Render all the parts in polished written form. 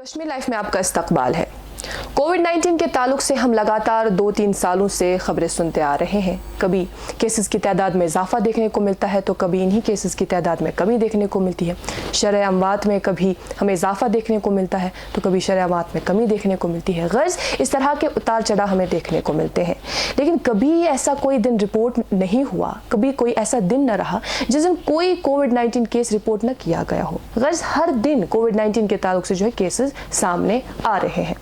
Kashmir life में आपका इस्तकबाल है। कोविड-19 के ताल्लुक से हम लगातार 2-3 सालों से खबरें सुनते आ रहे हैं। कभी केसेस की तादाद में इजाफा देखने को मिलता है तो कभी इन्हीं केसेस की तादाद में कमी देखने को मिलती है। शरह अमवात में कभी हमें इजाफा देखने को मिलता है तो कभी शरह अमवात में कमी देखने को मिलती है। गर्ज इस तरह के उतार चढ़ाव हमें देखने को मिलते हैं, लेकिन कभी ऐसा कोई दिन रिपोर्ट नहीं हुआ, कभी कोई ऐसा दिन न रहा जिस दिन कोई कोविड-19 केस रिपोर्ट न किया गया हो। गर्ज हर दिन कोविड-19 के ताल्लुक से जो है केसेस सामने आ रहे हैं।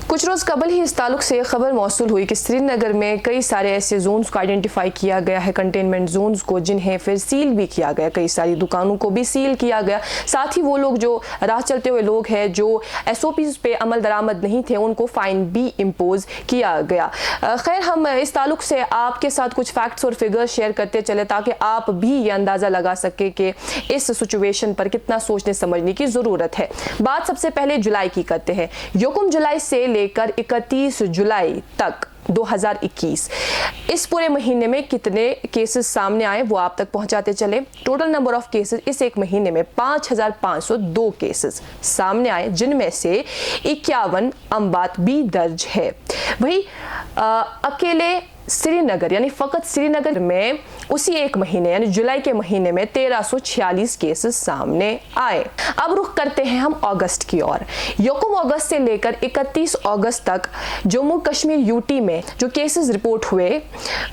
कुछ रोज़ कबल ही इस ताल्लुक से खबर मौसूल हुई कि श्रीनगर में कई सारे ऐसे जोन्स को आइडेंटिफाई किया गया है, कंटेनमेंट जोन्स को, जिन्हें फिर सील भी किया गया, कई सारी दुकानों को भी सील किया गया। साथ ही वो लोग जो राह चलते हुए लोग हैं जो SOPs पे अमल दरामद नहीं थे उनको फ़ाइन भी इम्पोज किया गया। खैर, हम इस ताल्लुक से आपके साथ कुछ फैक्ट्स और फिगर्स शेयर करते चले ताकि आप भी ये अंदाज़ा लगा सके कि इस सिचुएशन पर कितना सोचने समझने की ज़रूरत है। बात सबसे पहले जुलाई की करते हैं। यकम जुलाई से लेकर 31 जुलाई तक 2021 इस पूरे महीने में कितने केसेस सामने आए वो आप तक पहुंचाते चले। टोटल नंबर ऑफ केसेस इस एक महीने में 5502 केसेस सामने आए, जिनमें से 51 अमवात भी दर्ज है। वही अकेले श्रीनगर यानी फ़कत श्रीनगर में उसी एक महीने यानी जुलाई के महीने में 1346 केसेस सामने आए। अब रुख करते हैं हम अगस्त की ओर। यकम अगस्त से लेकर 31 अगस्त तक जम्मू कश्मीर UT में जो केसेस रिपोर्ट हुए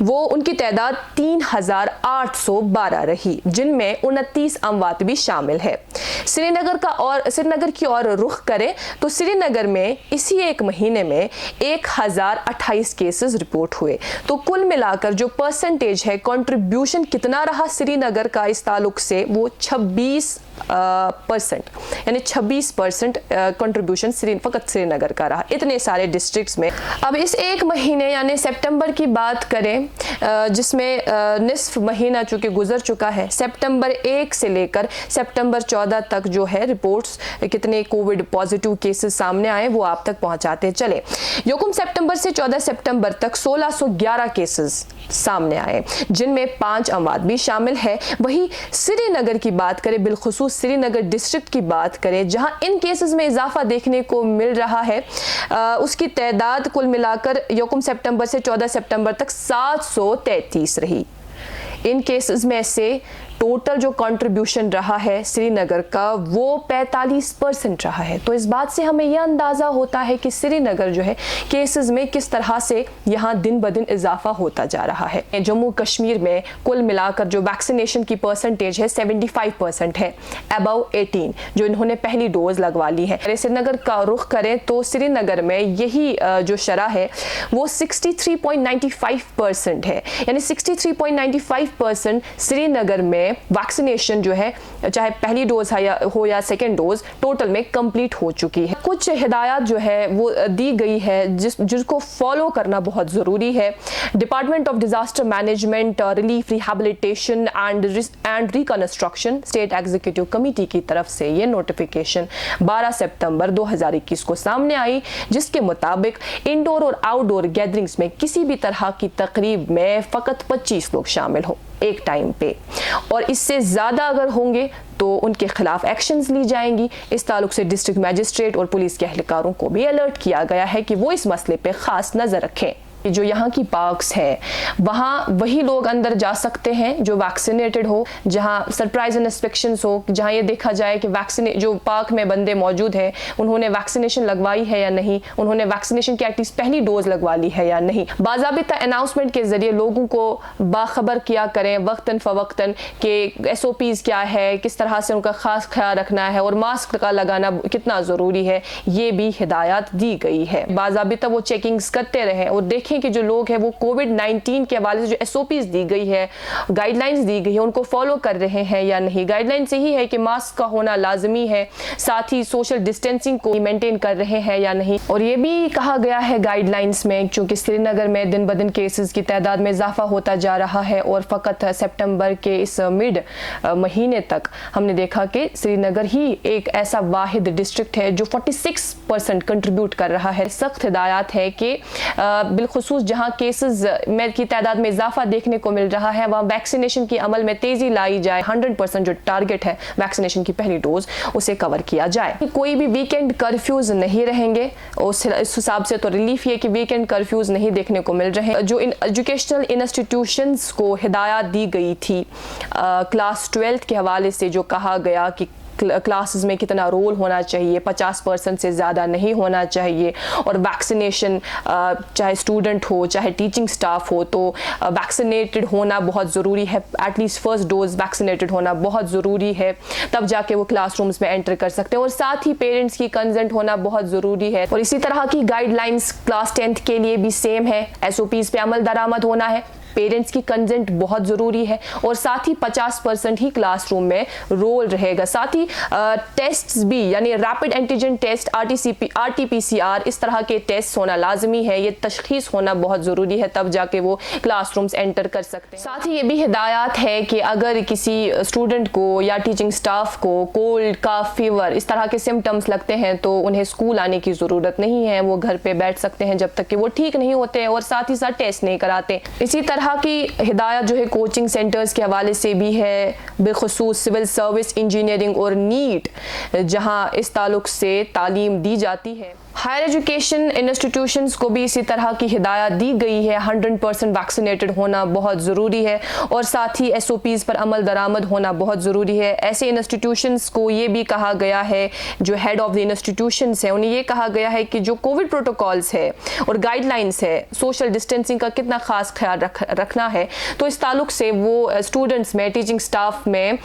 वो उनकी तादाद 3812 रही, जिनमें 29 अमवात भी शामिल है। श्रीनगर की ओर रुख करें तो श्रीनगर में इसी एक महीने में 1028 केसेस रिपोर्ट हुए। तो कुल मिलाकर जो परसेंटेज है, कंट्रीब्यूशन कितना रहा श्रीनगर का इस ताल्लुक से, वो 26% यानी 26% कंट्रीब्यूशन फ़कत श्रीनगर का रहा इतने सारे डिस्ट्रिक्ट्स में। अब इस एक महीने यानी सितंबर की बात करें, जिसमें निस्फ महीना चूँकि गुजर चुका है, सितंबर 1 से लेकर सितंबर 14 तक जो है रिपोर्ट्स कितने कोविड पॉजिटिव केसेस सामने आए वो आप तक पहुंचाते चले। यकम सितंबर से 14 सितंबर तक 1611 केसेस सामने आए, जिनमें 5 अमवात भी शामिल है। वही श्रीनगर की बात करें, बिलखुसूस श्रीनगर डिस्ट्रिक्ट की बात करें, जहां इन केसेस में इजाफा देखने को मिल रहा है, उसकी तादाद कुल मिलाकर यकम सितंबर से 14 सितंबर तक 733 रही। इन केसेस में से टोटल जो कंट्रीब्यूशन रहा है श्रीनगर का वो 45% रहा है। तो इस बात से हमें यह अंदाज़ा होता है कि श्रीनगर जो है केसेस में किस तरह से यहाँ दिन ब दिन इजाफा होता जा रहा है। जम्मू कश्मीर में कुल मिलाकर जो वैक्सीनेशन की परसेंटेज है 75% है अबव 18 जो इन्होंने पहली डोज लगवा ली है। श्रीनगर का रुख करें तो श्रीनगर में यही जो शरह है वो 63.95% है, यानी 63.95% श्रीनगर में वैक्सीनेशन जो है, चाहे पहली डोज हो या सेकेंड डोज, टोटल में कंप्लीट हो चुकी है। कुछ हिदायत जो है वो दी गई है जिसको फॉलो करना बहुत ज़रूरी है। Department of disaster management, relief, rehabilitation and reconstruction state executive committee की तरफ से ये नोटिफिकेशन 12 सितंबर 2021 को सामने आई, जिसके मुताबिक इंडोर और आउटडोर गैदरिंग्स में किसी भी तरह की तकरीब में फ़कत 25 लोग शामिल हो एक टाइम पे, और इससे ज़्यादा अगर होंगे तो उनके खिलाफ एक्शंस ली जाएंगी। इस ताल्लुक से डिस्ट्रिक्ट मैजिस्ट्रेट और पुलिस के अहलकारों को भी अलर्ट किया गया है कि वो इस मसले पे ख़ास नज़र रखें। जो यहाँ की पार्क्स है वहाँ वही लोग अंदर जा सकते हैं जो वैक्सीनेटेड हो, जहाँ सरप्राइज इंस्पेक्शंस हो, जहाँ ये देखा जाए कि जो पार्क में बंदे मौजूद हैं उन्होंने वैक्सीनेशन लगवाई है या नहीं, उन्होंने वैक्सीनेशन की एटलीस्ट पहली डोज लगवा ली है या नहीं। बाज़ाबिता अनाउंसमेंट के ज़रिए लोगों को बाखबर किया करें वक्तन फ़वक्तन कि SOPs क्या है, किस तरह से उनका ख़ास ख्याल रखना है और मास्क का लगाना कितना ज़रूरी है, ये भी हिदायत दी गई है। बाज़ाबिता वो चेकिंग्स करते रहें और देखें कि जो लोग हैं वो कोविड-19 के हवाले से जो SOPs दी गई है, गाइडलाइंस दी गई है, उनको फॉलो कर रहे हैं या नहीं। गाइडलाइंस यही है कि मास्क का होना लाजमी है, साथ ही सोशल डिस्टेंसिंग को मेंटेन कर रहे हैं या नहीं। और ये भी कहा गया है गाइडलाइंस में, क्योंकि श्रीनगर में दिन ब दिन केसेस की तादाद में इजाफा होता जा रहा है और फ़कत सितंबर के इस मिड महीने तक हमने देखा कि श्रीनगर ही एक ऐसा वाहिद डिस्ट्रिक्ट है जो 46% कंट्रीब्यूट कर रहा है। सख्त हिदायत है कि बिल्कुल بالخصوص जहां केसेस में की तादाद में इजाफा देखने को मिल रहा है, वहां वैक्सीनेशन की अमल में तेजी लाई जाए, 100% जो टारगेट है वैक्सीनेशन की पहली डोज उसे कवर किया जाए। कोई भी वीकेंड कर्फ्यूज नहीं रहेंगे, उस हिसाब से तो रिलीफ ये कि वीकेंड कर्फ्यूज नहीं देखने को मिल रहे। जो इन एजुकेशनल इंस्टीट्यूशंस को हिदायत दी गई थी क्लास 12 के हवाले से, जो कहा गया कि क्लासेस में कितना रोल होना चाहिए, 50% से ज़्यादा नहीं होना चाहिए, और वैक्सीनेशन चाहे स्टूडेंट हो चाहे टीचिंग स्टाफ हो तो वैक्सीनेटेड होना बहुत ज़रूरी है, एटलीस्ट फर्स्ट डोज वैक्सीनेटेड होना बहुत ज़रूरी है, तब जाके वो क्लासरूम्स में एंटर कर सकते हैं। और साथ ही पेरेंट्स की कंसेंट होना बहुत ज़रूरी है। और इसी तरह की गाइडलाइंस क्लास 10th के लिए भी सेम है, SOPs पे अमल दरामद होना है, पेरेंट्स की कंसेंट बहुत ज़रूरी है, और साथ ही 50% ही क्लासरूम में रोल रहेगा। साथ ही टेस्ट्स भी, यानी रैपिड एंटीजन टेस्ट, RT-PCR, इस तरह के टेस्ट होना लाजमी है, ये तशखीस होना बहुत ज़रूरी है, तब जाके वो क्लासरूम्स एंटर कर सकते हैं। साथ ही ये भी हिदायत है कि अगर किसी स्टूडेंट को या टीचिंग स्टाफ को कोल्ड, कफ, फीवर इस तरह के सिम्टम्स लगते हैं तो उन्हें स्कूल आने की ज़रूरत नहीं है, वो घर पे बैठ सकते हैं जब तक कि वो ठीक नहीं होते, और साथ ही साथ टेस्ट नहीं कराते। इसी तरह की हिदायत जो है कोचिंग सेंटर्स के हवाले से भी है, बिलखुसूस सिविल सर्विस, इंजीनियरिंग और नीट, जहां इस ताल्लुक से तालीम दी जाती है। हायर एजुकेशन इंस्टीट्यूशंस को भी इसी तरह की हिदायत दी गई है, 100% वैक्सीनेटेड होना बहुत ज़रूरी है, और साथ ही SOPs पर अमल दरामद होना बहुत ज़रूरी है। ऐसे इंस्टीट्यूशंस को ये भी कहा गया है, जो हेड ऑफ द इंस्टीट्यूशंस है उन्हें ये कहा गया है कि जो कोविड प्रोटोकॉल्स है और गाइडलाइंस है, सोशल डिस्टेंसिंग का कितना ख़ास ख्याल रखना है, तो इस ताल्लुक से वो स्टूडेंट्स में, टीचिंग स्टाफ में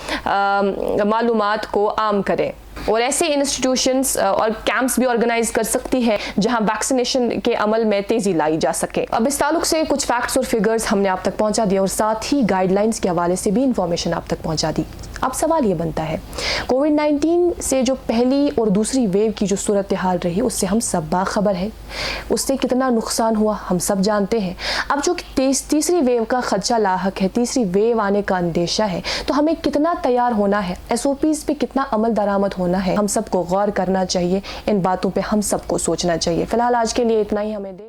मालूमात को आम करें। और ऐसे इंस्टीट्यूशंस और कैंप्स भी ऑर्गेनाइज कर सकती है जहां वैक्सीनेशन के अमल में तेजी लाई जा सके। अब इस ताल्लुक से कुछ फैक्ट्स और फिगर्स हमने आप तक पहुंचा दिया, और साथ ही गाइडलाइंस के हवाले से भी इंफॉर्मेशन आप तक पहुंचा दी। अब सवाल ये बनता है, कोविड-19 से जो पहली और दूसरी वेव की जो सूरत हाल रही उससे हम सब बाखबर हैं, उससे कितना नुकसान हुआ हम सब जानते हैं। अब जो तीसरी वेव का खदशा लाहक है, तीसरी वेव आने का अंदेशा है, तो हमें कितना तैयार होना है, SOPs पे कितना अमल दरामद होना है, हम सबको गौर करना चाहिए, इन बातों पे हम सबको सोचना चाहिए। फिलहाल आज के लिए इतना ही, हमें दे